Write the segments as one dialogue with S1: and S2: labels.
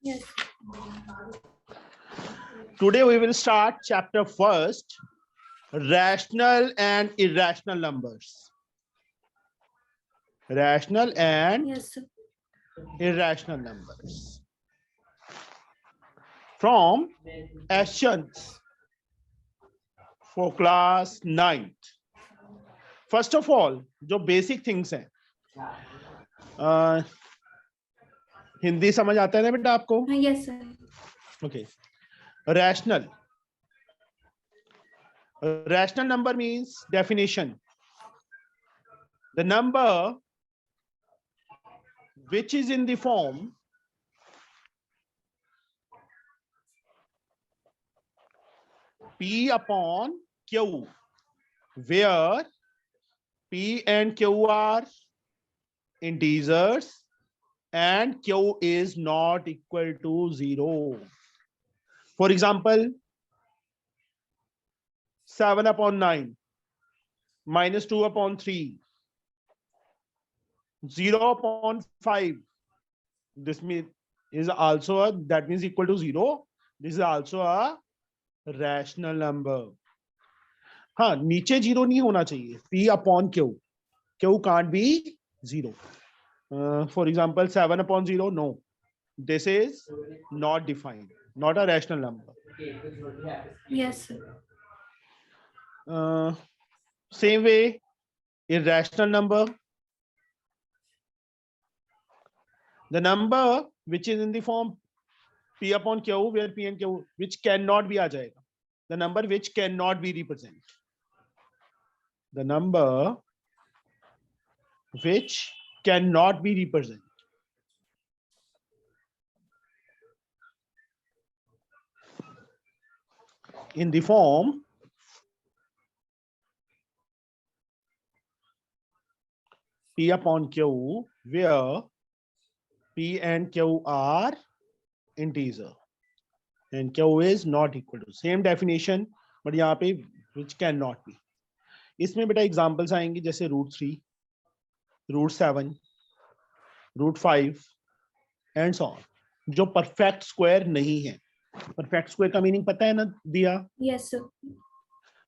S1: Yes.
S2: Today we will start chapter first, rational and irrational numbers. Rational and
S1: Yes, sir.
S2: irrational numbers. From Ashans for class 9th. First of all, जो basic things हैं, हिंदी समझ आता है ना बेटा आपको?
S1: Yes, sir.
S2: Okay. Rational. Rational number means definition. The number which is in the form P upon Q, where P and Q are integers and Q is not equal to 0. For example, 7 upon 9, minus 2 upon 3, 0 upon 5. This means is also a, that means equal to 0. This is also a rational number. हाँ, नीचे 0 नहीं होना चाहिए. P upon Q. Q can't be 0. For example, 7 upon 0, no. This is not defined, not a rational number.
S1: Yes, sir.
S2: Same way, irrational number. The number which is in the form P upon Q, where P and Q, which cannot be आ जाएगा. The number which cannot be represented. The number which cannot be represented. In the form P upon Q, where P and Q are integer and Q is not equal to. Same definition, but यहाँ पे which cannot be. इसमें बेटा examples आएंगे जैसे √3, √7, √5 and so on. जो perfect square नहीं है. Perfect square का meaning पता है ना दिया?
S1: Yes, sir.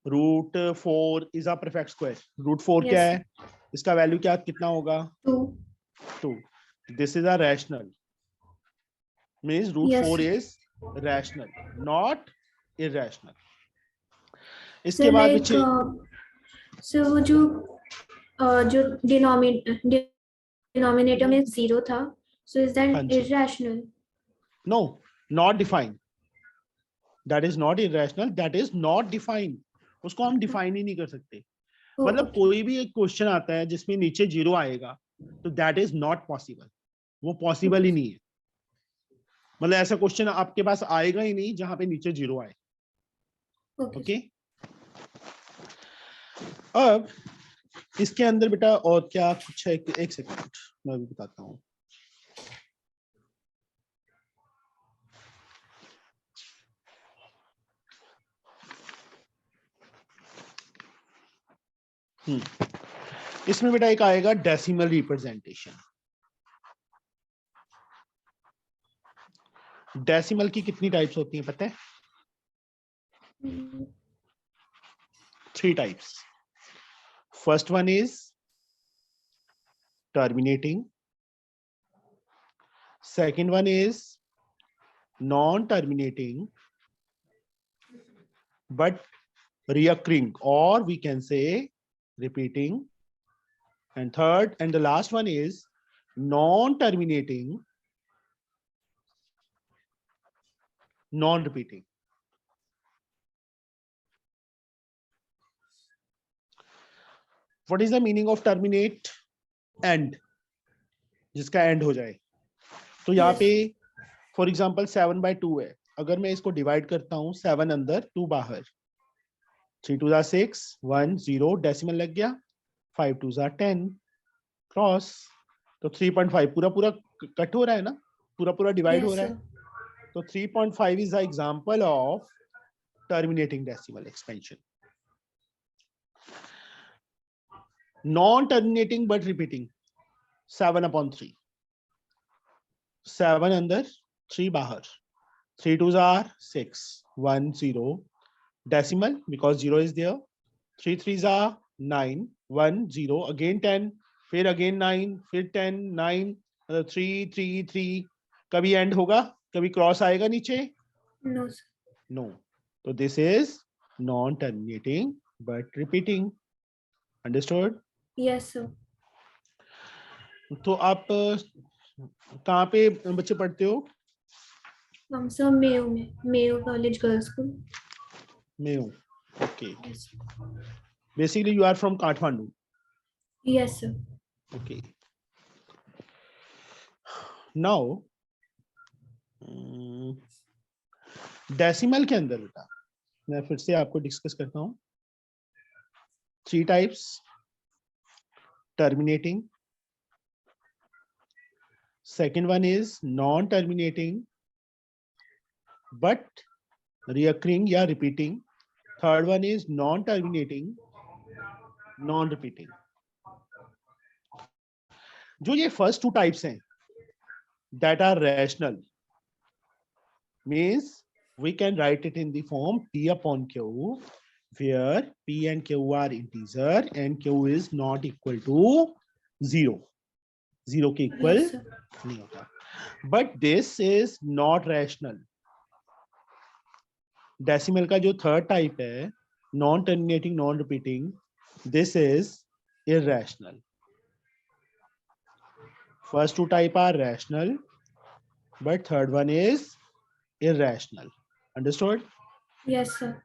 S2: √4 is a perfect square. √4
S1: Yes,
S2: क्या
S1: sir.
S2: है? इसका वैल्यू क्या कितना होगा?
S1: 2.
S2: 2. This is a rational. Means √4
S1: Yes.
S2: is rational, not irrational. इसके
S1: So
S2: बाद
S1: like,
S2: पीछे
S1: so वो जो denominator में 0 था, so is
S2: हाँ
S1: that
S2: ji.
S1: irrational?
S2: No, not defined. That is not irrational. That is not defined. उसको हम define ही नहीं कर सकते.
S1: Oh,
S2: मतलब
S1: okay.
S2: कोई भी एक क्वेश्चन आता है जिसमें नीचे 0 आएगा, तो that is not possible. वो possible ही नहीं है. मतलब ऐसा क्वेश्चन आपके पास आएगा ही नहीं जहां पे नीचे 0 आए.
S1: Okay.
S2: ओके. अब इसके अंदर बेटा और क्या कुछ है? एक सेकंड मैं अभी बताता हूँ. इसमें बेटा एक आएगा डेसिमल रिप्रेजेंटेशन. डेसिमल की कितनी टाइप्स होती हैं पता है? 3 types. First one is terminating. Second one is non-terminating but reoccurring, or we can say repeating. And third and the last one is non-terminating, non-repeating. What is the meaning of terminate? End. जिसका end हो जाए. तो यहाँ पे for example 7/2 है. अगर मैं इसको डिवाइड करता हूँ, 7 अंदर 2 बाहर, 3 2 6, 1 0 डेसिमल लग गया, 5 2 10 क्रॉस. तो 3.5 पूरा पूरा कट हो रहा है ना, पूरा पूरा डिवाइड हो
S1: Yes,
S2: रहा है.
S1: sir.
S2: तो 3.5 is the example of terminating decimal expansion. Non-terminating but repeating, 7/3. 7 अंदर 3 bahar. 3 twos are 6, 1 0. Decimal because 0 is there. 3 threes are 9, 1 0. Again 10, फिर again 9, फिर 10 9, 3 3 3. कभी end होगा, कभी cross आएगा नीचे?
S1: No, sir.
S2: No. So this is non-terminating but repeating. Understood?
S1: Yes, sir.
S2: तो आप कहाँ पे बच्चे पढ़ते हो?
S1: हम सब Mayo college girls school.
S2: Mayo. Okay.
S1: Yes.
S2: Basically, you are from Kathmandu.
S1: Yes, sir.
S2: Okay. Now, decimal के अंदर बेटा मैं फिर से आपको डिस्कस करता हूँ. 3 types: terminating. Second one is non-terminating but recurring या repeating. Third one is non-terminating, non-repeating. जो ये first 2 types हैं, that are rational, means we can write it in the form P upon Q, where P and Q are integer and Q is not equal to 0. 0 के equal
S1: Yes, sir.
S2: नहीं होता. But this is not rational. Decimal का जो third type है, non-terminating, non-repeating, this is irrational. First 2 type are rational, but third one is irrational. Understood?
S1: Yes, sir.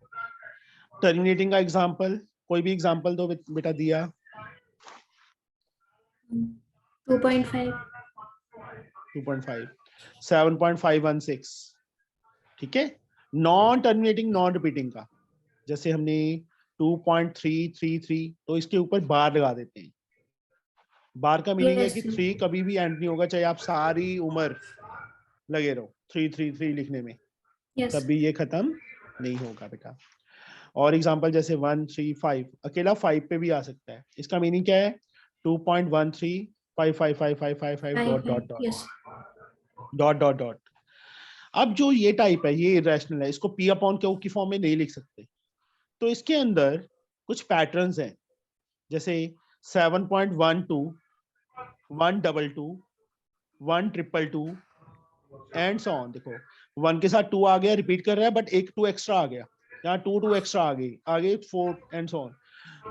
S2: Terminating का example, कोई भी example दो बेटा दिया.
S1: 2.5.
S2: 2.5, 7.516. ठीक है. नॉन टर्मिनेटिंग नॉन रिपीटिंग का जैसे हमने 2.333 तो इसके ऊपर बार लगा देते हैं. बार का मीनिंग है
S1: Yes,
S2: कि
S1: sir.
S2: 3 कभी भी एंड नहीं होगा, चाहे आप सारी उम्र लगे रहो 333 लिखने में,
S1: Yes.
S2: तब भी ये खत्म नहीं होगा बेटा. और एग्जांपल जैसे 135 अकेला 5 पे भी आ सकता है. इसका मीनिंग क्या है? 2.13555555 dot dot dot
S1: Yes.
S2: Dot dot dot. अब जो ये टाइप है ये इरेशनल है, इसको P अपॉन Q की फॉर्म में नहीं लिख सकते. तो इसके अंदर कुछ पैटर्न्स हैं, जैसे 7.12, 122, 122 एंड सो ऑन. देखो 1 के साथ 2 आ गया, रिपीट कर रहा है, बट एक 2 एक्स्ट्रा आ गया, यहाँ 2 एक्स्ट्रा आ गई, आगे 4 एंड सो ऑन.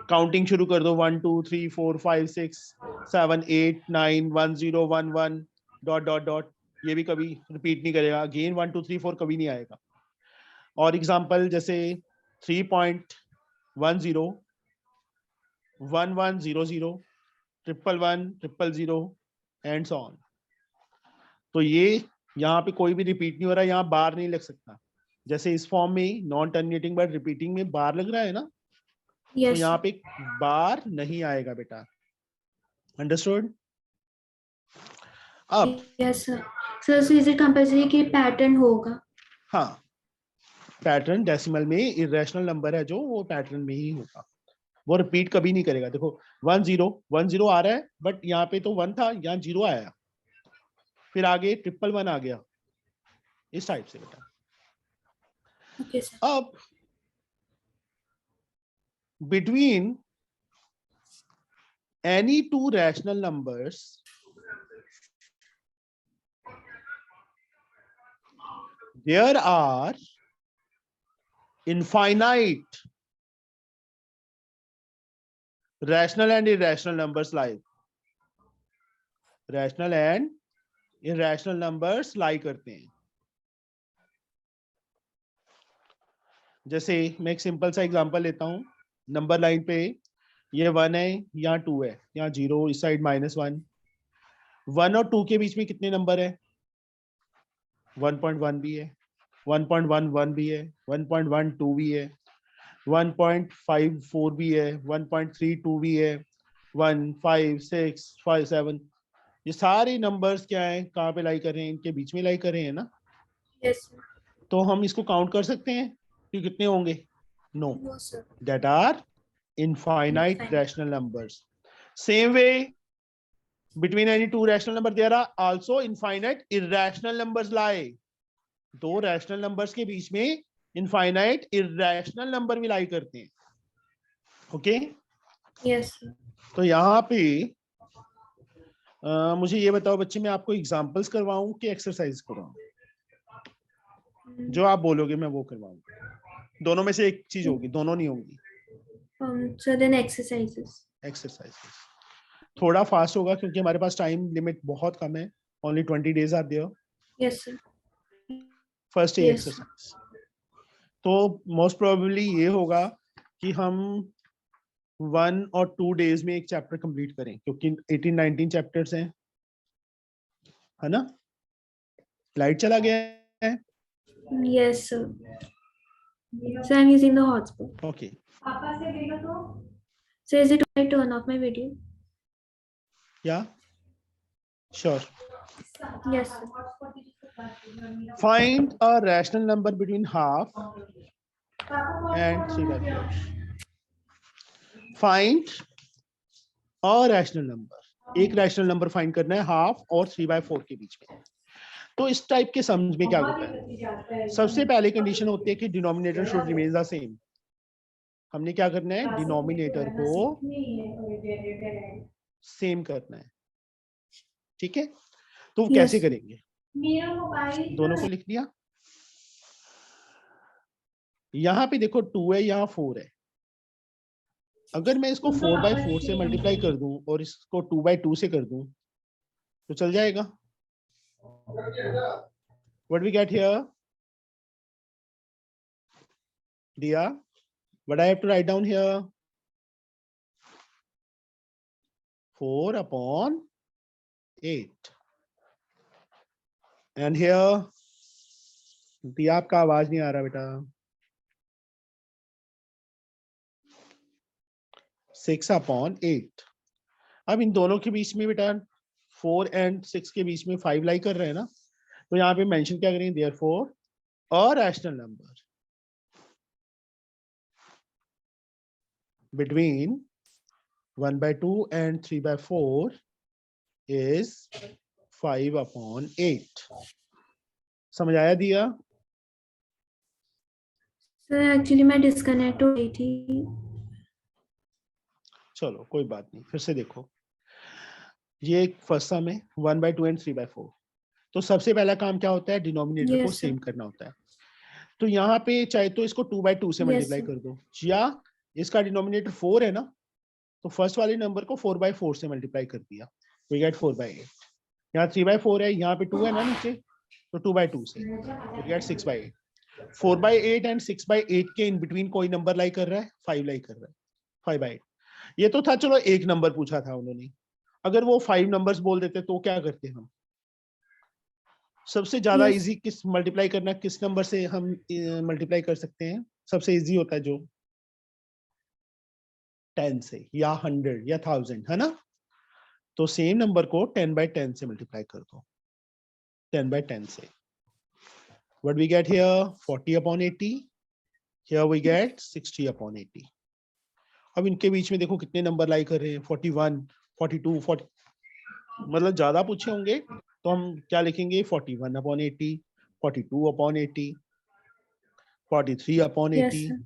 S2: काउंटिंग शुरू कर दो 1 2 3 4 5 6 7 8 9 1 0 1 1 डॉट डॉट डॉट. ये भी कभी रिपीट नहीं करेगा. अगेन 1 2 3 4 कभी नहीं आएगा. और एग्जांपल जैसे 3.10 1100 111 000 एंड सो ऑन. तो ये यहाँ पे कोई भी रिपीट नहीं हो रहा, यहाँ बार नहीं लग सकता. जैसे इस फॉर्म में नॉन टर्मिनेटिंग बट रिपीटिंग में बार लग रहा है ना, तो
S1: Yes.
S2: यहाँ पे बार नहीं आएगा बेटा. अंडरस्टूड? अब
S1: Yes, sir. Sir, so is it compulsory कि पैटर्न होगा?
S2: हाँ, पैटर्न डेसिमल में इरेशनल नंबर है जो वो पैटर्न में ही होगा, वो रिपीट कभी नहीं करेगा. देखो 10 10 आ रहा है, बट यहाँ पे तो 1 था, यहाँ 0 आया, फिर आगे 111 आ गया, इस टाइप से बेटा.
S1: Okay, sir.
S2: अब between any two rational numbers, there are infinite rational and irrational numbers lie. Rational and irrational numbers lie करते हैं. जैसे मैं एक सिंपल सा एग्जांपल लेता हूं. नंबर लाइन पे ये 1 है, यहाँ 2 है, यहाँ 0, इस साइड -1. 1 और 2 के बीच में कितने नंबर है? 1.1 भी है, 1.11 भी है, 1.12 भी है, 1.54 भी है, 1.32 भी है, 1 5 6 5 7. ये सारे नंबर्स क्या है, कहाँ पे लाई कर रहे हैं? इनके बीच में लाई कर रहे हैं ना.
S1: Yes, sir.
S2: तो हम इसको काउंट कर सकते हैं कि कितने होंगे? No,
S1: No, sir.
S2: that are infinite
S1: Infinite.
S2: rational numbers. Same way, between any two rational numbers, there are also infinite irrational numbers lie. दो रैशनल नंबर्स के बीच में इनफाइनाइट इरैशनल नंबर भी लाई करते हैं। Okay
S1: Yes, sir.
S2: तो यहाँ पे मुझे ये बताओ बच्चे, मैं आपको एग्जांपल्स करवाऊं कि एक्सरसाइज करवाऊं? जो आप बोलोगे मैं वो करवाऊंगा। दोनों में से एक चीज होगी, दोनों नहीं होंगी।
S1: So then exercises.
S2: एक्सरसाइज थोड़ा फास्ट होगा क्योंकि हमारे पास टाइम लिमिट बहुत कम है। Only 20 days are there.
S1: Yes, sir.
S2: First
S1: Yes.
S2: Exercise तो मोस्ट प्रोबेबली ये होगा कि हम 1 और 2 days में एक चैप्टर कंप्लीट करें क्योंकि 18-19 चैप्टर्स हैं, है ना? लाइट चला गया है?
S1: Yes, sir. So I'm using the hotspot.
S2: Okay
S1: So is it okay to turn off my video?
S2: या sure.
S1: Yes, sir.
S2: Find a rational number between half and 3/4. Find a rational number. एक rational number find करना है half और 3/4 के बीच में। तो इस type के सम्स में क्या होता है? सबसे पहले कंडीशन होती है कि denominator should remain the same. हमने क्या करना है? डिनोमिनेटर को सेम करना है। ठीक है, तो
S1: Yes.
S2: कैसे करेंगे? दोनों को लिख लिया। यहाँ पे देखो 2 है, यहाँ 4 है। अगर मैं इसको 4/4 से मल्टीप्लाई कर दूं और इसको 2/2 से कर दूं तो चल जाएगा। What we get here? Dia, what I have to write down here? 4/8. And here, दिया आपका आवाज नहीं आ रहा बेटा। 6/8। अब इन दोनों के बीच में बेटा 4 and 6 के बीच में 5 लाई कर रहे हैं ना, तो यहाँ पे मेंशन क्या करेंगे? Therefore, a rational number between 1/2 and 3/4 is 5/8. समझ आया दिया?
S1: Sir, actually मैं डिस्कनेक्ट हो गई थी।
S2: चलो कोई बात नहीं, फिर से देखो। ये फर्स्ट सम है 1/2 and 3/4। तो सबसे पहला काम क्या होता है? डिनोमिनेटर
S1: Yes,
S2: को
S1: sir.
S2: सेम करना होता है। तो यहाँ पे चाहे तो इसको 2/2 से
S1: Yes,
S2: मल्टीप्लाई
S1: sir.
S2: कर दो, या इसका डिनोमिनेटर 4 है ना, तो फर्स्ट वाले नंबर को 4/4 से मल्टीप्लाई कर दिया, वी गेट 4/8। यहाँ 3/4 है, यहाँ पे 2 है ना नीचे, तो 2/2 से वी गेट 6/8। 4/8 एंड 6/8 के इन बिटवीन कोई नंबर लाई कर रहा है? 5 लाई कर रहा है, 5/8। ये तो था, चलो एक नंबर पूछा था उन्होंने। अगर वो 5 नंबर्स बोल देते तो क्या करते हम? सबसे ज्यादा
S1: Yes.
S2: इजी किस मल्टीप्लाई करना, किस नंबर से हम मल्टीप्लाई कर सकते हैं? सबसे इजी होता है जो 10 से या 100 या 1000, है ना? तो सेम नंबर को 10/10 से मल्टीप्लाई कर दो, 10/10 से। What we get here? 40/80. Here we get 60/80. अब इनके बीच में देखो कितने नंबर लाई कर रहे हैं? 41, 42, 40, मतलब ज्यादा पूछे होंगे तो हम क्या लिखेंगे? 41/80, 42/80, 43/80
S1: Yes, sir.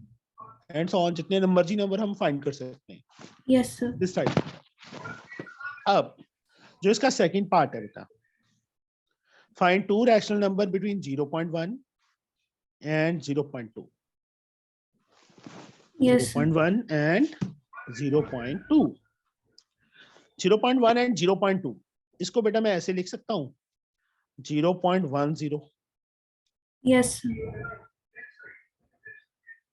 S2: And so on. जितने मर्जी नंबर हम फाइंड कर सकते हैं
S1: Yes, sir.
S2: This type. अब जो इसका सेकंड पार्ट है बेटा, find to rational number between 0.1 and 0.2।
S1: Yes, sir.
S2: 0.1 and 0.2। 0.1 and 0.2 इसको बेटा मैं ऐसे लिख सकता हूं, 0.10
S1: Yes, sir.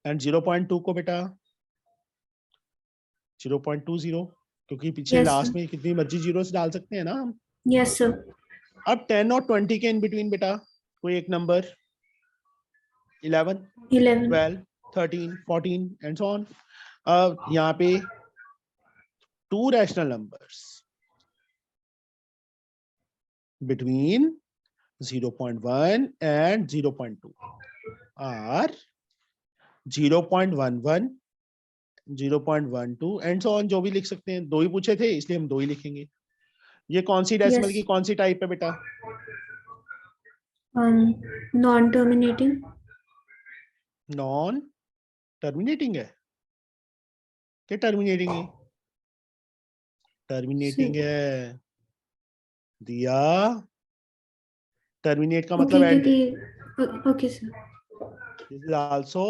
S2: एंड 0.2 को बेटा 0.20, क्योंकि पीछे
S1: Yes,
S2: लास्ट
S1: sir.
S2: में कितनी मर्जी जीरो डाल सकते हैं ना हम।
S1: Yes, sir.
S2: अब 10 और 20 के इन बिटवीन बेटा कोई एक नंबर, 11,
S1: 11.
S2: 12, 13, 14 and so on. अब यहाँ पे to rational numbers between 0.1 and 0.2 are 0.11, 0.12 and so on. जो भी लिख सकते हैं, दो ही पूछे थे इसलिए हम दो ही लिखेंगे। ये कौन सी डेसिमल
S1: Yes.
S2: की कौन सी टाइप है बेटा?
S1: Non terminating.
S2: नॉन टर्मिनेटिंग है क्या? टर्मिनेटिंग है, टर्मिनेटिंग है दिया। टर्मिनेट का मतलब
S1: ओके
S2: एंड है।
S1: क्योंकि okay sir.
S2: This is also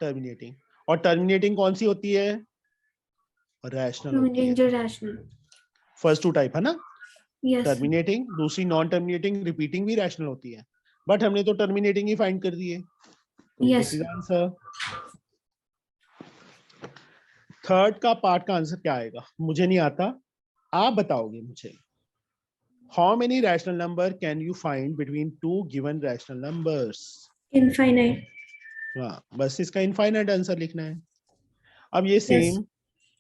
S2: terminating. और टर्मिनेटिंग कौन सी होती है? रैशनल होती
S1: टर्मिनेटिंग
S2: है।
S1: जो रैशनल।
S2: फर्स्ट टू टाइप है ना,
S1: यस सर।
S2: टर्मिनेटिंग, दूसरी नॉन टर्मिनेटिंग, रिपीटिंग भी रैशनल होती है। बट हमने तो टर्मिनेटिंग ही फाइंड कर दी है, तो
S1: yes
S2: this is answer. Third का पार्ट का आंसर क्या आएगा? मुझे नहीं आता, आप बताओगे मुझे। How many rational number can you find between two given rational numbers?
S1: Infinite.
S2: हाँ, बस इसका इनफाइनाइट आंसर लिखना है। अब ये
S1: yes.
S2: Same,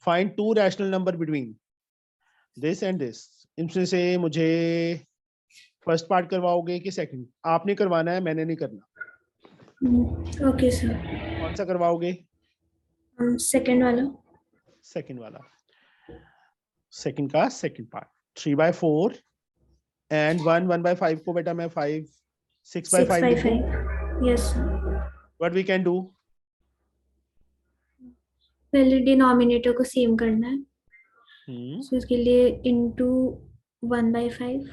S2: find to rational number between this and this. इनमें से मुझे फर्स्ट पार्ट करवाओगे कि सेकंड? आपने करवाना है, मैंने नहीं करना।
S1: Okay sir.
S2: कौन सा करवाओगे?
S1: सेकंड वाला।
S2: सेकंड वाला। सेकंड का सेकंड पार्ट, 3/4 एंड 1/5 को बेटा मैं 6/5 लिख दूं।
S1: 6/5। Yes sir.
S2: What we can do?
S1: पहले डिनोमिनेटर को सेम करना है, सो इसके लिए इनटू 1/5।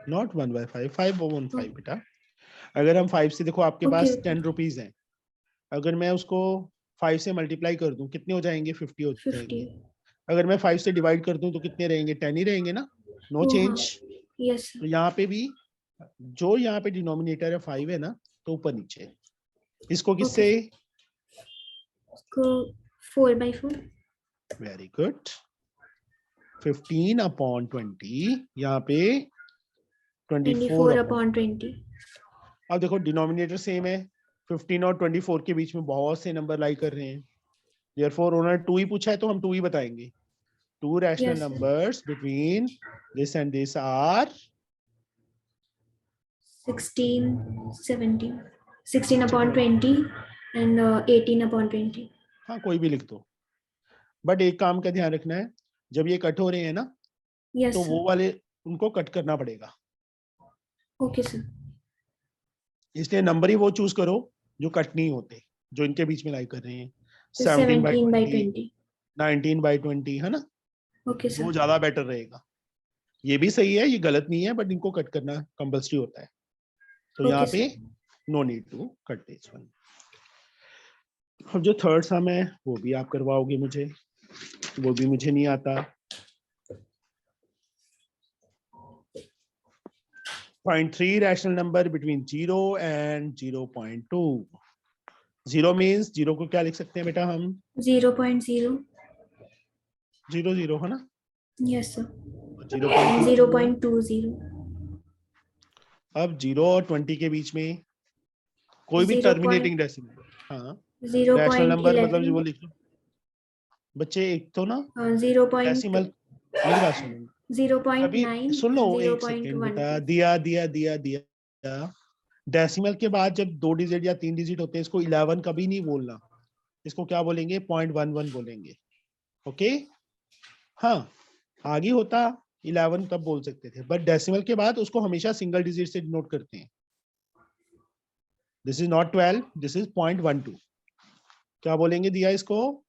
S2: नॉट 1/5, 5/5 बेटा। अगर हम 5 से, देखो आपके
S1: ओके
S2: पास
S1: ओके।
S2: 10 रुपीज है, अगर मैं उसको 5 से मल्टीप्लाई कर दूं कितने हो जाएंगे? 50 हो
S1: 50।
S2: जाएंगे। अगर मैं 5 से डिवाइड कर दूं तो कितने रहेंगे? 10 ही रहेंगे ना, नो
S1: ओ हाँ।
S2: चेंज।
S1: यस
S2: तो
S1: सर।
S2: यहाँ पे भी जो यहाँ पे डिनोमिनेटर है 5 है ना, तो ऊपर नीचे इसको
S1: ओके
S2: किससे?
S1: सर। इसको 4/4।
S2: Very good. 15/20, यहाँ पे
S1: 24
S2: 24/।
S1: अपॉन 20।
S2: अब देखो डिनोमिनेटर सेम है, 15 और 24 के बीच में बहुत से नंबर लाई कर रहे हैं, देयरफॉर उन्होंने 2 ही पूछा है तो हम 2 ही बताएंगे। Two rational
S1: yes sir.
S2: Numbers between this and this are
S1: 16, 17, 16 upon 20 and 18 upon 20।
S2: हाँ कोई भी लिख दो, बट एक काम का ध्यान रखना है, जब ये कट हो रहे हैं ना,
S1: यस
S2: तो
S1: सर।
S2: वो वाले उनको कट करना पड़ेगा,
S1: ओके सर।
S2: इसलिए नंबर ही वो चूज करो जो कट नहीं होते, जो इनके बीच में लाई कर रहे हैं।
S1: तो
S2: 17 बाई
S1: 17 बाई
S2: 20,
S1: 20।
S2: 19 बाई 20, है ना,
S1: ओके
S2: वो
S1: सर।
S2: ज्यादा बेटर रहेगा। ये भी सही है, ये गलत नहीं है, बट इनको कट करना कंपल्सरी होता है, तो
S1: ओके
S2: यहाँ पे
S1: sir.
S2: No need to cut this one. अब जो थर्ड सम है वो भी आप करवाओगे मुझे, वो भी मुझे नहीं आता। Find three rational number between 0 and 0.2. 0 means 0 को क्या लिख सकते हैं बेटा हम?
S1: 0.0।
S2: 0 है ना,
S1: यस सर।
S2: 0.2।
S1: 0.20।
S2: अब 0 और 20 के बीच में कोई भी
S1: 0
S2: टर्मिनेटिंग डेसिमल, हाँ, रैशनल नंबर मतलब
S1: 0.11।
S2: जो वो लिख लो बच्चे। एक तो ना
S1: 0 पॉइंट
S2: डेसिमल, मेरी बात सुनो, कभी
S1: 0.9।
S2: सुन लो, एक सेकेंड बेटा,
S1: 0.12।
S2: दिया। डेसिमल के बाद जब 2 डिजिट या 3 डिजिट होते हैं, इसको 11 कभी नहीं बोलना, इसको क्या बोलेंगे? 0.11 बोलेंगे। ओके, हाँ, आगे होता 11 तब बोल सकते थे, बट डेसिमल के बाद उसको हमेशा सिंगल डिजिट से डिनोट करते हैं। This is not 12, this is 0.12। क्या बोलेंगे दिया इसको?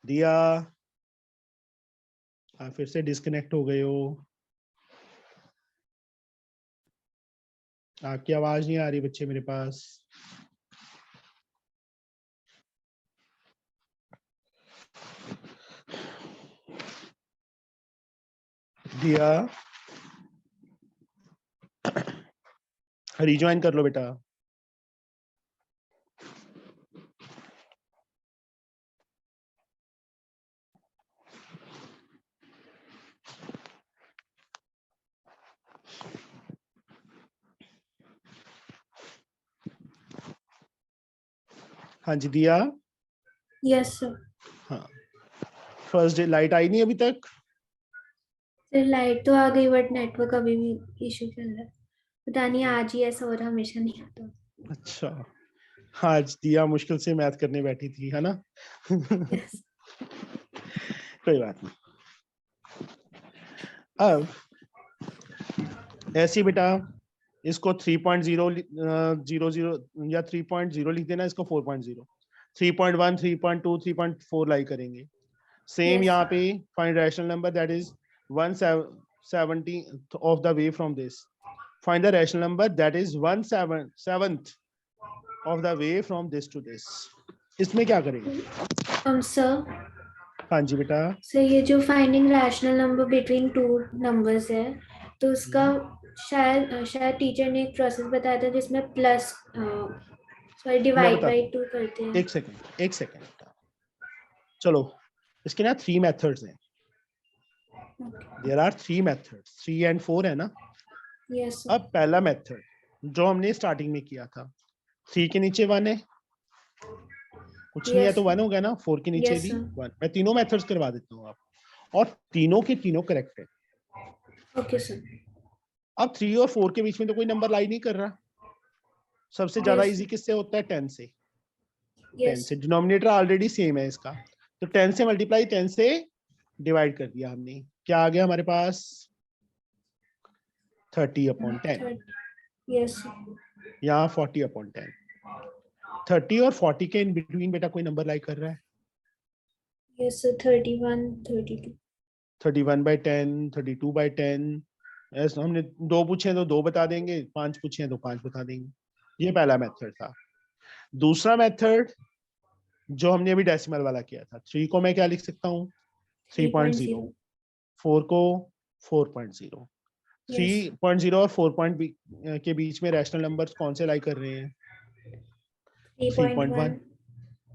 S2: दिया, आप फिर से डिस्कनेक्ट हो गए हो, आपकी आवाज नहीं आ रही बच्चे मेरे पास। दिया, रिज्वाइन कर लो बेटा। हाँ जी दिया।
S1: Yes sir.
S2: हाँ, फर्स्ट डे लाइट आई नहीं अभी तक?
S1: फिर लाइट तो आ गई बट नेटवर्क अभी भी इशू चल रहा है। पता नहीं आज ही ऐसा हो रहा, हमेशा नहीं आता।
S2: अच्छा, आज दिया मुश्किल से मैथ करने बैठी थी, है ना?
S1: यस।
S2: कोई बात नहीं। अब ऐसे बेटा इसको 3.000 या 3.0 लिख देना, इसको 4.0, 3.1, 3.2, 3.4 लाई करेंगे। Same
S1: Yes.
S2: यहाँ पे find rational number that is 1/70 of the way from this. Find the rational number that is 1/7 of the way from this to this. इसमें क्या करेंगे?
S1: सर,
S2: हाँ जी बेटा।
S1: सर ये जो finding rational number between two numbers है, तो उसका शायद टीचर ने एक प्रोसेस बताया था जिसमें प्लस सॉरी
S2: मैं
S1: डिवाइड
S2: बताता
S1: बाई
S2: हूँ,
S1: 2 करते हैं।
S2: एक सेकेंड। चलो, इसके ना 3 मेथड्स हैं। देयर आर 3 मेथड्स, 3 and 4 है ना।
S1: Yes sir.
S2: अब पहला मेथड जो हमने स्टार्टिंग में किया था, 3 के नीचे 1 है, कुछ नहीं है
S1: यस
S2: तो 1 हो गया ना, 4 के नीचे
S1: यस
S2: भी
S1: सर।
S2: 1। मैं तीनों मेथड्स करवा देता हूँ आप, और तीनों के तीनों करेक्ट है।
S1: Okay sir.
S2: अब 3 और 4 के बीच में तो कोई नंबर लाई नहीं कर रहा। सबसे ज्यादा
S1: यस
S2: इजी किससे होता है? 10 से। 10
S1: यस
S2: से डिनोमिनेटर ऑलरेडी सेम है इसका, तो 10 से मल्टीप्लाई 10 से डिवाइड कर दिया हमने। क्या आ गया हमारे पास? 30/10।
S1: यस
S2: यहाँ 40/10। 30 और 40 के इन बिटवीन बेटा कोई नंबर लाई कर रहा है?
S1: Yes sir. 31 32।
S2: 31/10, 32/10। ऐसा हमने 2 पूछे तो 2 बता देंगे, 5 पूछे तो 5 बता देंगे। ये पहला मेथड था। दूसरा मेथड जो हमने अभी डेसिमल वाला किया था, 3 को मैं क्या लिख सकता हूँ? 3.0।
S1: 3.0।
S2: 4 को 4.0।
S1: यस
S2: 3.0 और 4 के बीच में रैशनल नंबर्स कौन से लाई कर रहे हैं?
S1: 3.1
S2: 3.1।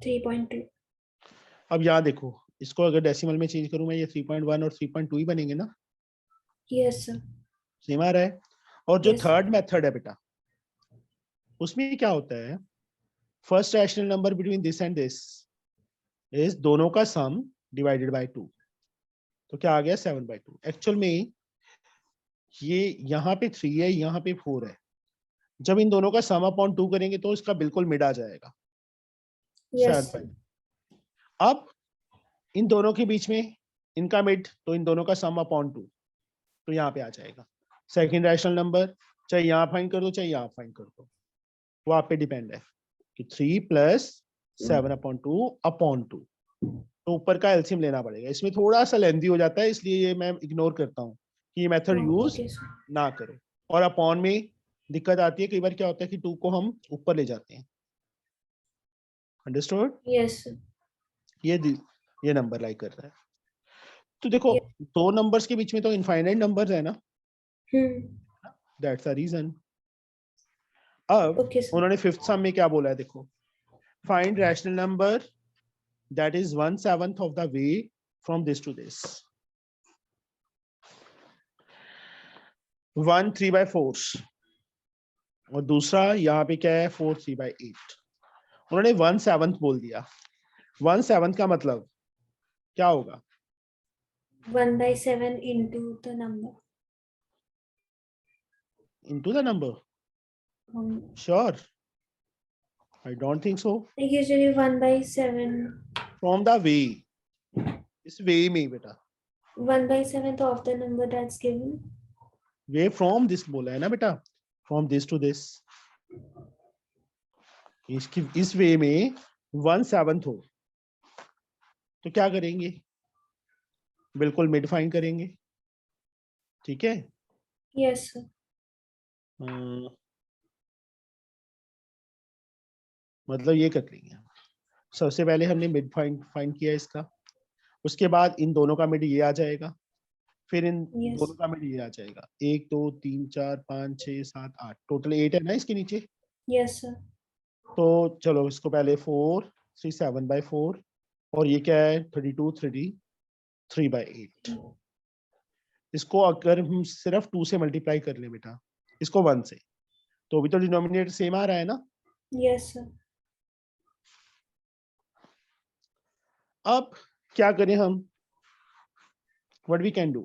S1: 3.2।
S2: अब यहाँ देखो, इसको अगर डेसिमल में चेंज करूं मैं, ये 3.1 और 3.2 ही बनेंगे ना।
S1: Yes sir.
S2: सेम आ रहा है। और जो
S1: यस
S2: थर्ड मेथड है बेटा, उसमें क्या होता है? First rational number between this and this is दोनों का सम डिवाइडेड बाय 2। तो क्या आ गया? 7/2। एक्चुअल में ये यहाँ पे 3 है, यहाँ पे 4 है। जब इन दोनों का सम अपॉन 2 करेंगे तो इसका बिल्कुल मिड आ जाएगा,
S1: यस
S2: 7/2। अब इन दोनों के बीच में इनका मिड, तो इन दोनों का सम अपॉन 2, तो यहाँ पे आ जाएगा। सेकंड रैशनल नंबर चाहे यहाँ फाइंड कर दो चाहे यहाँ फाइंड कर दो, वो आप पे डिपेंड है कि 3 + 7/2/2। तो ऊपर का एलसीएम लेना पड़ेगा। इसमें थोड़ा सा लेंथी हो जाता है, इसलिए ये मैं इग्नोर करता हूँ कि ये मेथड यूज
S1: ओके सर।
S2: ना करो। और अपॉन में दिक्कत आती है, कई बार क्या होता है कि 2 को हम ऊपर ले जाते हैं। अंडरस्टूड?
S1: Yes sir.
S2: ये नंबर लाइक कर रहा है। तो देखो, 2 नंबर्स के बीच में तो इनफाइनाइट नंबर्स है ना, दैट्स द रीजन। अब
S1: ओके सर।
S2: उन्होंने फिफ्थ सम में क्या बोला है देखो, find rational number that is 1/7 of the way from this to this. 1 3/4 और दूसरा यहाँ पे क्या है? 4 3/8। उन्होंने 1/7 बोल दिया। 1/7 का मतलब क्या होगा?
S1: 1/7 into the number.
S2: Into the number? Sure? I don't think so.
S1: Like usually 1/7,
S2: from the way, इस वे में बेटा,
S1: 1/7 of the number that's given.
S2: Way from this बोला है ना बेटा, फ्रॉम दिस टू दिस। इसकी इस वे में 1/7 हो तो क्या करेंगे? बिल्कुल मिड फाइंड करेंगे। ठीक है।
S1: Yes sir.
S2: मतलब ये कर लेंगे। सबसे पहले हमने मिड फाइंड किया इसका, उसके बाद इन दोनों का मिड ये आ जाएगा, फिर इन
S1: Yes.
S2: दोनों का मिड ये आ जाएगा। 1 2 3 4 5 6 7 8, टोटल 8 है ना इसके नीचे।
S1: Yes sir.
S2: तो चलो इसको पहले 4 3 7/4, और ये क्या है? 32 3/8। इसको अगर हम सिर्फ 2 से मल्टीप्लाई कर ले बेटा, इसको 1 से, तो अभी तो डिनोमिनेटर सेम आ रहा है ना।
S1: Yes sir.
S2: अब क्या करें हम? What we can do?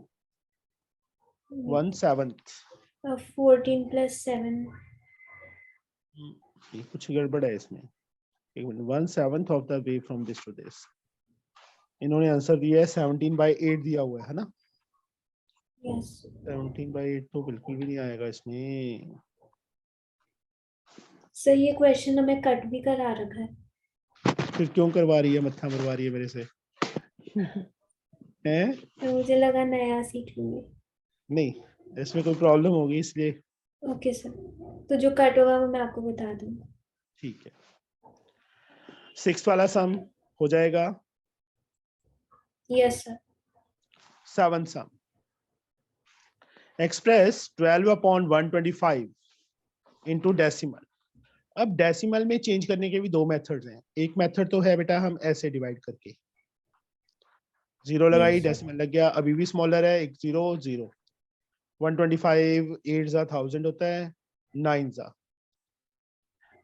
S2: 1/7।
S1: 14 plus 7.
S2: कुछ गड़बड़ है इसमें। एक मिनट, 1/7 of the way from this to this. इन्होंने आंसर दिया है 17/8 दिया हुआ है ना।
S1: यस
S2: 17/8 तो बिल्कुल भी नहीं आएगा इसमें।
S1: सर, ये क्वेश्चन हमें कट भी करा रखा है।
S2: फिर क्यों करवा रही है, मत्था मरवा रही है मेरे से? हैं?
S1: तो मुझे लगा नया सीख लूंगी।
S2: नहीं, इसमें कोई प्रॉब्लम होगी इसलिए।
S1: ओके सर, तो जो कट होगा वो मैं आपको बता दूंगी।
S2: ठीक है, 6 वाला सम हो जाएगा।
S1: Yes sir.
S2: 7 सम, एक्सप्रेस 12/125 इंटू डेसिमल। अब डेसिमल में चेंज करने के भी दो मेथड्स हैं। एक मेथड तो है बेटा हम ऐसे डिवाइड करके, जीरो लगाई,
S1: यस सर।
S2: डेसिमल लग गया, अभी भी स्मॉलर है, एक जीरो जीरो। 125, 8 जा 1000 होता है, 9 जा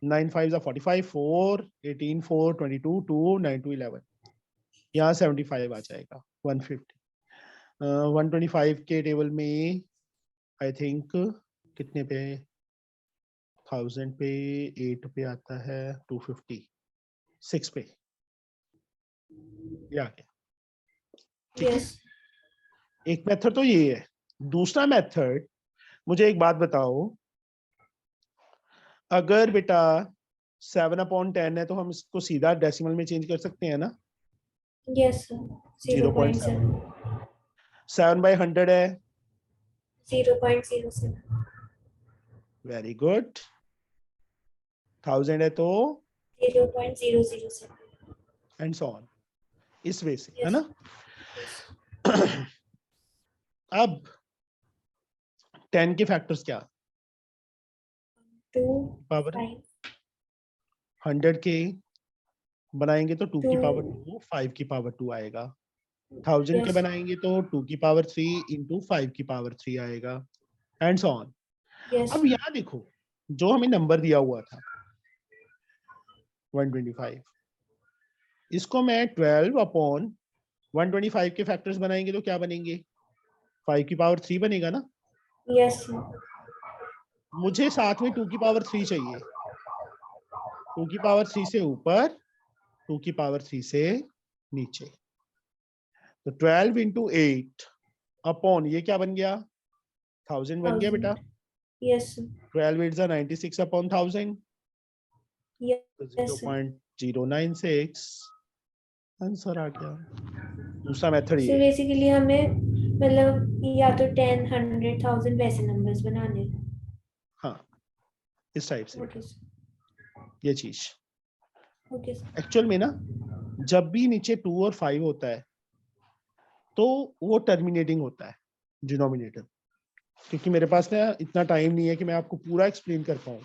S2: 9 5 जा 45, 4 18 4 22 2 9 2 11, यहाँ 75 आ जाएगा। 150 125 के टेबल में आई थिंक कितने पे, 1000 पे, 8 पे आता है, 250, 6 पे, ये आ गया। ठीक है,
S1: यस
S2: एक मेथड तो ये है। दूसरा मेथड, मुझे एक बात बताओ, अगर बेटा 7/10 है तो हम इसको सीधा डेसिमल में चेंज कर सकते हैं ना?
S1: Yes sir.
S2: 0.7।
S1: 0.7।
S2: 7/100 है,
S1: 0.07।
S2: Very good. 1000 है तो
S1: 0.007।
S2: एंड सो ऑन, इस वे से, है
S1: यस
S2: ना?
S1: यस।
S2: अब 10 के फैक्टर्स क्या?
S1: 2
S2: पावर
S1: 5
S2: 100 के बनाएंगे तो 2
S1: 2।
S2: की पावर 2 5 की पावर 2 आएगा। 1000 के
S1: यस
S2: बनाएंगे तो 2 की पावर 3 इंटू 5 की पावर 3 आएगा, एंड सो ऑन।
S1: यस
S2: अब यहाँ देखो, जो हमें नंबर दिया हुआ था 125, इसको मैं 12/125 के फैक्टर्स बनाएंगे तो क्या बनेंगे? 5 की पावर 3 बनेगा ना?
S1: यस
S2: मुझे साथ में 2 की पावर 3 चाहिए। 2 की पावर 3 से ऊपर, 2 की पावर 3 से नीचे। तो 12 इंटू 8 अपॉन ये क्या बन गया? 1000 बन गया बेटा।
S1: 1000। यस
S2: 12 8 96 अपॉन 1000, तो
S1: यस
S2: 0.096 आंसर आ गया। दूसरा मेथड
S1: सो
S2: ये है।
S1: बेसिकली हमें मतलब या तो 10 100 1000 वैसे नंबर्स बनाने हैं।
S2: हाँ, इस टाइप से
S1: ओके
S2: बेटा,
S1: सर।
S2: ये चीज
S1: ओके सर।
S2: एक्चुअल में ना, जब भी नीचे 2 और 5 होता है तो वो टर्मिनेटिंग होता है डिनोमिनेटर। क्योंकि मेरे पास ना इतना टाइम नहीं है कि मैं आपको पूरा एक्सप्लेन कर पाऊँ,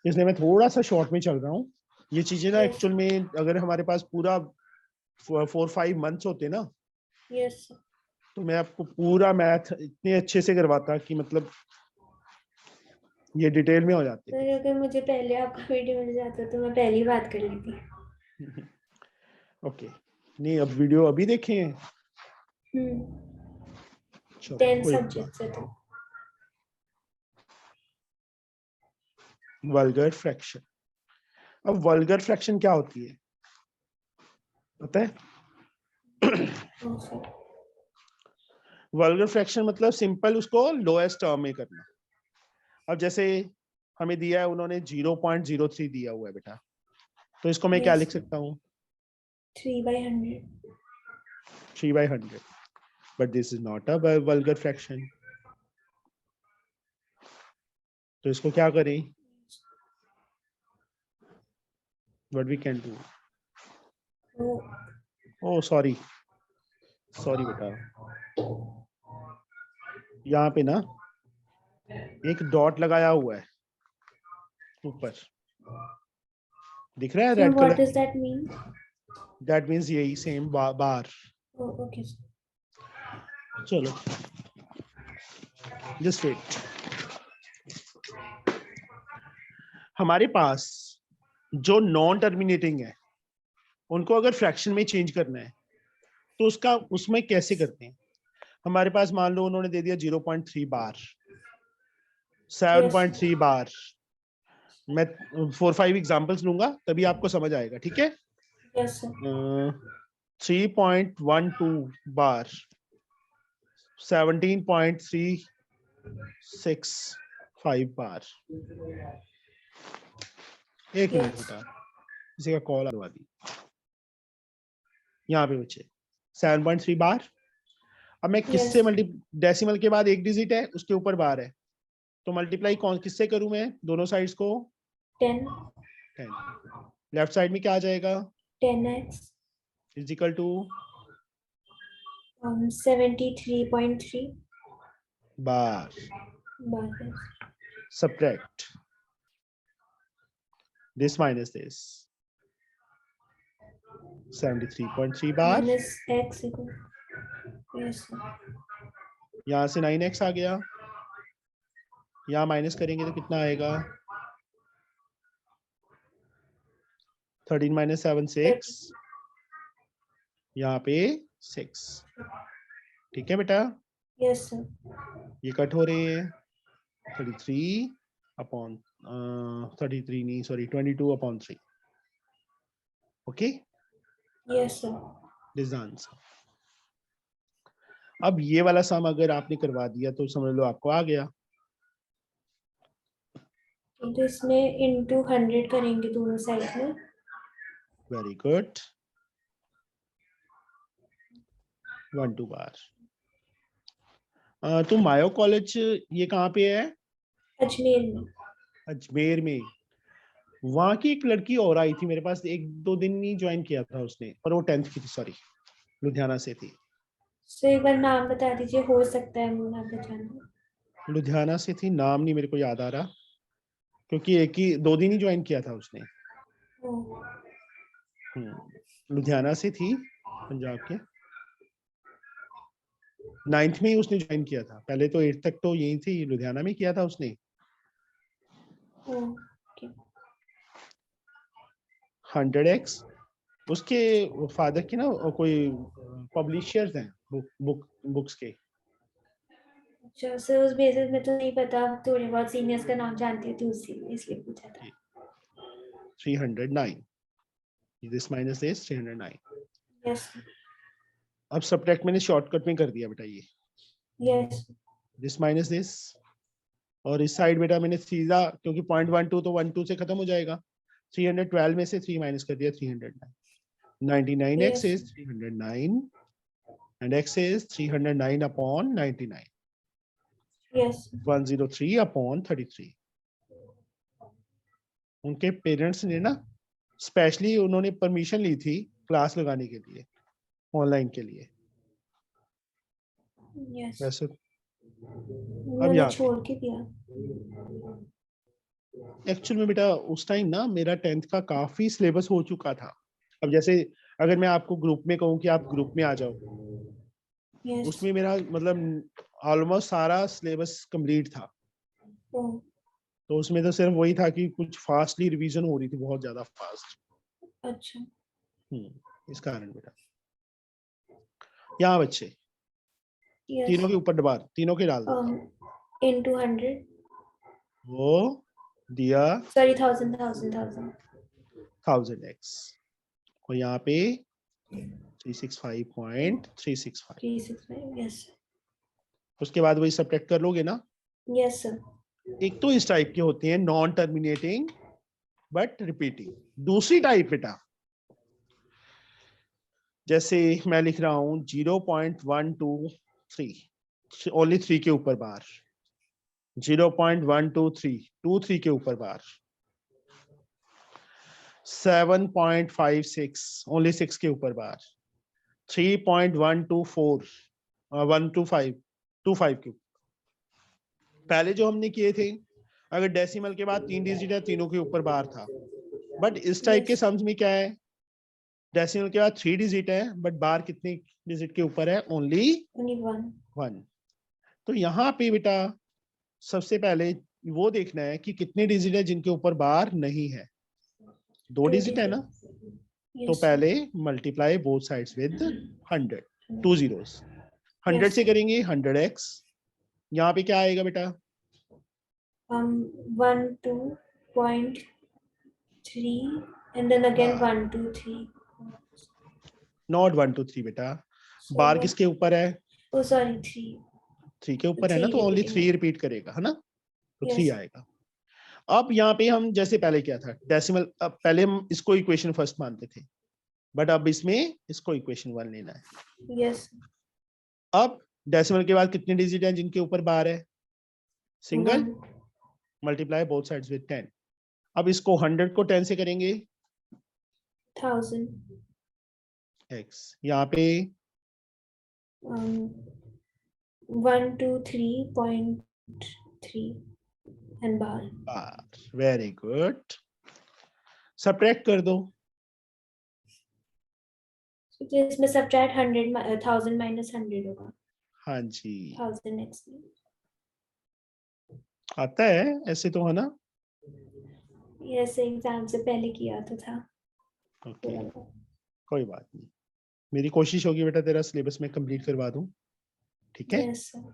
S2: इसलिए मैं थोड़ा सा शॉर्ट में चल रहा हूँ। ये चीजें ना
S1: यस
S2: एक्चुअल में अगर हमारे पास पूरा 4-5 मंथ्स होते ना,
S1: यस
S2: तो मैं आपको पूरा मैथ इतने अच्छे से करवाता कि मतलब ये डिटेल में हो जाते।
S1: सर, अगर मुझे पहले आपका वीडियो मिल जाता तो मैं पहली बात कर लेती।
S2: ओके, नहीं अब वीडियो अभी देखे हैं,
S1: 10
S2: कोई बात।
S1: सब्जेक्ट्स है तो।
S2: Vulgar fraction. अब वल्गर फ्रैक्शन क्या होती है पता है?
S1: हाँ सर।
S2: वल्गर फ्रैक्शन मतलब सिंपल उसको लोएस्ट टर्म में करना। अब जैसे हमें दिया है, उन्होंने 0.03 दिया हुआ है बेटा, तो इसको मैं क्या
S1: यस
S2: लिख सकता हूँ?
S1: 3/100।
S2: 3/100, but this is not a vulgar fraction. तो इसको क्या करें? What we can do?
S1: तो
S2: ओ सॉरी, सॉरी बेटा, यहाँ पे ना एक डॉट लगाया हुआ है ऊपर, दिख रहा है
S1: sir
S2: red
S1: what
S2: colour?
S1: Does that mean?
S2: That means यही सेम बार।
S1: Okay sir.
S2: चलो जस्ट वेट। हमारे पास जो नॉन टर्मिनेटिंग है उनको अगर फ्रैक्शन में चेंज करना है तो उसका उसमें कैसे करते हैं? हमारे पास मान लो उन्होंने दे दिया 0.3 बार,
S1: यस
S2: 7.3 बार। मैं 4-5 एग्जांपल्स लूंगा तभी आपको समझ आएगा, ठीक है?
S1: Yes sir.
S2: 3.12 बार, 17.365 बार। एक मिनट
S1: Yes.
S2: बेटा, किसी का कॉल आने वाली। यहाँ पे बच्चे 7.3 बार। अब मैं किससे
S1: Yes.
S2: डेसिमल के बाद एक डिजिट है, उसके ऊपर बार है, तो मल्टीप्लाई कौन किससे करूं मैं दोनों साइड्स को?
S1: 10.
S2: 10। लेफ्ट साइड में क्या आ जाएगा?
S1: 10x.
S2: Is equal to
S1: 73.3
S2: bar.
S1: Bar.
S2: Subtract this minus this, 73.3 बार।
S1: Minus x equal. Yes. Sir.
S2: यहाँ से 9x आ गया, यहाँ माइनस करेंगे तो कितना आएगा? 13 minus 7 6, यहाँ पे 6। ठीक है बेटा,
S1: Yes, sir.
S2: ये कट हो रहे हैं 33 अपॉन 33 नहीं sorry 22 upon 3। Okay,
S1: Yes, sir.
S2: This the answer. अब ये वाला सम अगर आपने करवा दिया तो समझ लो आपको आ गया।
S1: तो इसमें into 100 करेंगे दोनों साइड में।
S2: वेरी गुड, 1 2 बार। तो मायो कॉलेज ये कहाँ पे है?
S1: अजमेर में।
S2: अजमेर में। वहां की एक लड़की और आई थी मेरे पास, 1 2 दिन नहीं ज्वाइन किया था उसने, पर वो 10th की थी, सॉरी लुधियाना से थी।
S1: तो एक बार नाम बता दीजिए, हो सकता है मुझे नाम पहचाना।
S2: लुधियाना से थी, नाम नहीं मेरे को याद आ रहा, क्योंकि 2 दिन ही ज्वाइन किया था उसने। लुधियाना से थी, पंजाब के। 9th में ही उसने ज्वाइन किया था, पहले तो 8th तक तो यही थी, लुधियाना में किया था उसने। 100x उसके फादर की ना कोई पब्लिशर्स हैं बुक्स के।
S1: अच्छा, सर उस बेसिस में तो नहीं पता, थोड़े बहुत सीनियर्स का नाम जानती थी उसी इसलिए पूछा था।
S2: 309, दिस माइनस दिस 309।
S1: यस।
S2: अब सब्ट्रैक्ट मैंने शॉर्टकट में कर दिया बेटा, ये
S1: यस।
S2: दिस माइनस दिस, और इस साइड बेटा मैंने सीधा, क्योंकि 0.12 तो 12 से खत्म हो जाएगा, 312 में से 3 माइनस कर दिया, 309। 99x is 309 and x is 309 upon 99।
S1: Yes.
S2: 103 upon 33। उनके पेरेंट्स ने ना स्पेशली उन्होंने परमिशन ली थी क्लास लगाने के लिए, ऑनलाइन के लिए।
S1: यस।
S2: वैसे
S1: मैंने
S2: यहाँ
S1: छोड़ के दिया।
S2: एक्चुअल में बेटा उस टाइम ना मेरा 10th का काफी सिलेबस हो चुका था। अब जैसे अगर मैं आपको ग्रुप में कहूँ कि आप ग्रुप में आ जाओ,
S1: यस।
S2: उसमें मेरा मतलब ऑलमोस्ट सारा सिलेबस कंप्लीट था। तो उसमें तो सिर्फ वही था कि कुछ फास्टली रिवीजन हो रही थी, बहुत ज्यादा फास्ट।
S1: अच्छा।
S2: इस कारण बेटा यहाँ बच्चे तीनों के ऊपर दबा, तीनों के डाल दो।
S1: into 100
S2: वो दिया
S1: सॉरी 1000
S2: 1000x, और यहाँ पे 365.365।
S1: 365। यस।
S2: उसके बाद वही सब्ट्रैक्ट कर लोगे ना।
S1: Yes sir.
S2: एक तो इस टाइप के होते हैं नॉन टर्मिनेटिंग बट रिपीटिंग। दूसरी टाइप बेटा, जैसे मैं लिख रहा हूं 0.123, ओनली 3 के ऊपर बार, 0.123 23 के ऊपर बार, 7.56 ओनली 6 के ऊपर बार, 3.124 125 25 के ऊपर। पहले जो हमने किए थे, अगर डेसिमल के बाद 3 डिजिट है, तीनों के ऊपर बार था। बट इस टाइप के सम्स में क्या है, डेसिमल के बाद 3 डिजिट है बट बार कितने डिजिट के ऊपर है? ओनली 1। तो यहाँ पे बेटा सबसे पहले वो देखना है कि कितने डिजिट है जिनके ऊपर बार नहीं है। 2 डिजिट है ना, तो पहले multiply both sides with 100, 2 zeros। 100 से करेंगे 100x, यहाँ पे क्या आएगा बेटा?
S1: 12.3 and then again 1 2 3।
S2: नॉट 1 2 3 बेटा, बार किसके ऊपर है?
S1: oh sorry 3।
S2: 3 के ऊपर है ना,
S1: 3
S2: तो ओनली
S1: repeating
S2: 3
S1: है।
S2: रिपीट करेगा, है ना, तो 3
S1: Yes.
S2: आएगा। अब यहाँ पे हम जैसे पहले क्या था डेसिमल, अब पहले हम इसको इक्वेशन फर्स्ट मानते थे, बट अब इसमें इसको इक्वेशन 1 लेना है।
S1: Yes.
S2: अब डेसिमल के बाद कितने डिजिट हैं जिनके ऊपर बार है? Single.
S1: 1.
S2: Multiply both sides with 10। अब इसको 100 को 10 से करेंगे
S1: 1000.
S2: x, यहाँ पे
S1: 123.3 and bar.
S2: Bar. Very good. Subtract कर दो।
S1: तो इसमें सब्ट्रैक्ट 1000 minus 100 होगा।
S2: हाँ जी
S1: 1000 x में।
S2: आता है ऐसे तो, है ना?
S1: ये ऐसे एग्जाम से पहले किया तो था।
S2: ओके कोई बात नहीं, मेरी कोशिश होगी बेटा तेरा सिलेबस में कंप्लीट करवा दूं, ठीक है?
S1: Yes sir.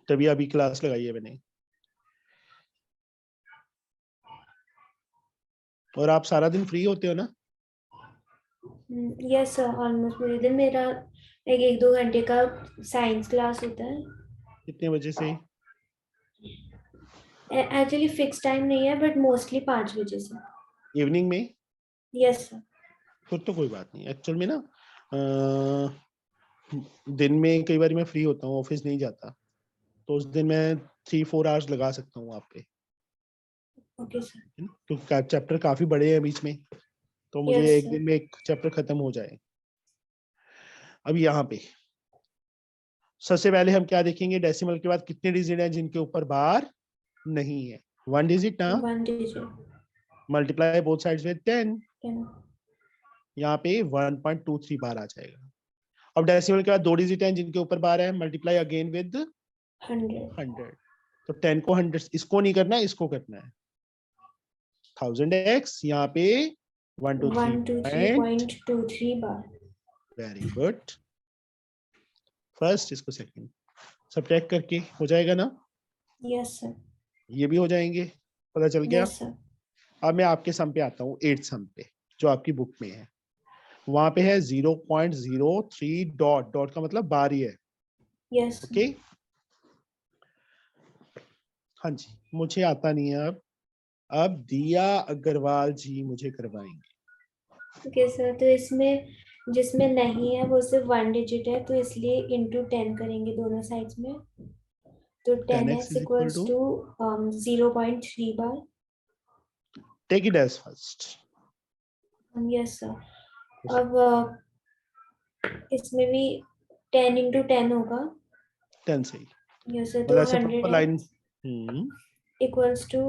S2: तभी अभी क्लास लगाई है मैंने। और आप सारा दिन फ्री होते हो ना?
S1: यस सर, ऑलमोस्ट पूरे दिन मेरा एक 2 घंटे का साइंस क्लास होता है।
S2: कितने बजे से?
S1: एक्चुअली फिक्स टाइम नहीं है, बट मोस्टली 5 बजे से।
S2: इवनिंग में?
S1: Yes sir.
S2: फिर तो कोई बात नहीं, एक्चुअल में ना दिन में कई बार मैं फ्री होता हूँ, ऑफिस नहीं जाता, तो उस दिन मैं 3-4 आवर्स लगा सकता हूँ आप पे,
S1: ओके सर।
S2: क्योंकि चैप्टर काफी बड़े हैं बीच में, तो मुझे
S1: यस
S2: एक दिन में एक चैप्टर खत्म हो जाए। अब यहाँ पे सबसे पहले हम क्या देखेंगे, डेसिमल के बाद कितने डिजिट हैं जिनके ऊपर बार नहीं है? 1 डिजिट ना,
S1: 1 digit।
S2: Multiply both sides with 10,
S1: Can-
S2: यहाँ पे 1.23 बार आ जाएगा। अब डेसिमल के बाद 2 डिजिट हैं जिनके ऊपर बार है, मल्टीप्लाई अगेन विद
S1: 100।
S2: 100, तो 10 को 100, इसको नहीं करना है, इसको करना है 1000x, यहाँ पे 123
S1: 123.23 बार।
S2: Very good. फर्स्ट इसको सेकंड सब्ट्रैक्ट करके हो जाएगा ना?
S1: Yes sir.
S2: ये भी हो जाएंगे, पता चल गया।
S1: Yes sir.
S2: अब मैं आपके सम पे आता हूँ, 8th सम पे जो आपकी बुक में है। वहां पे है 0.03 डॉट, डॉट का मतलब बार ही है।
S1: यस।
S2: ओके हाँ जी, मुझे आता नहीं है अब दिया अग्रवाल जी मुझे करवाएंगे।
S1: ओके सर, तो इसमें जिसमें नहीं है वो सिर्फ 1 डिजिट है, तो इसलिए इंटू 10 करेंगे दोनों साइड्स में। तो
S2: 10x
S1: 10x
S2: is equal
S1: equals
S2: to,
S1: to 0.3 bar.
S2: Take it as first.
S1: Yes sir. अब इसमें भी 10 इंटू 10 होगा।
S2: 10 से ही
S1: यस सर,
S2: मतलब
S1: तो
S2: ऐसे proper line.
S1: 100x equals to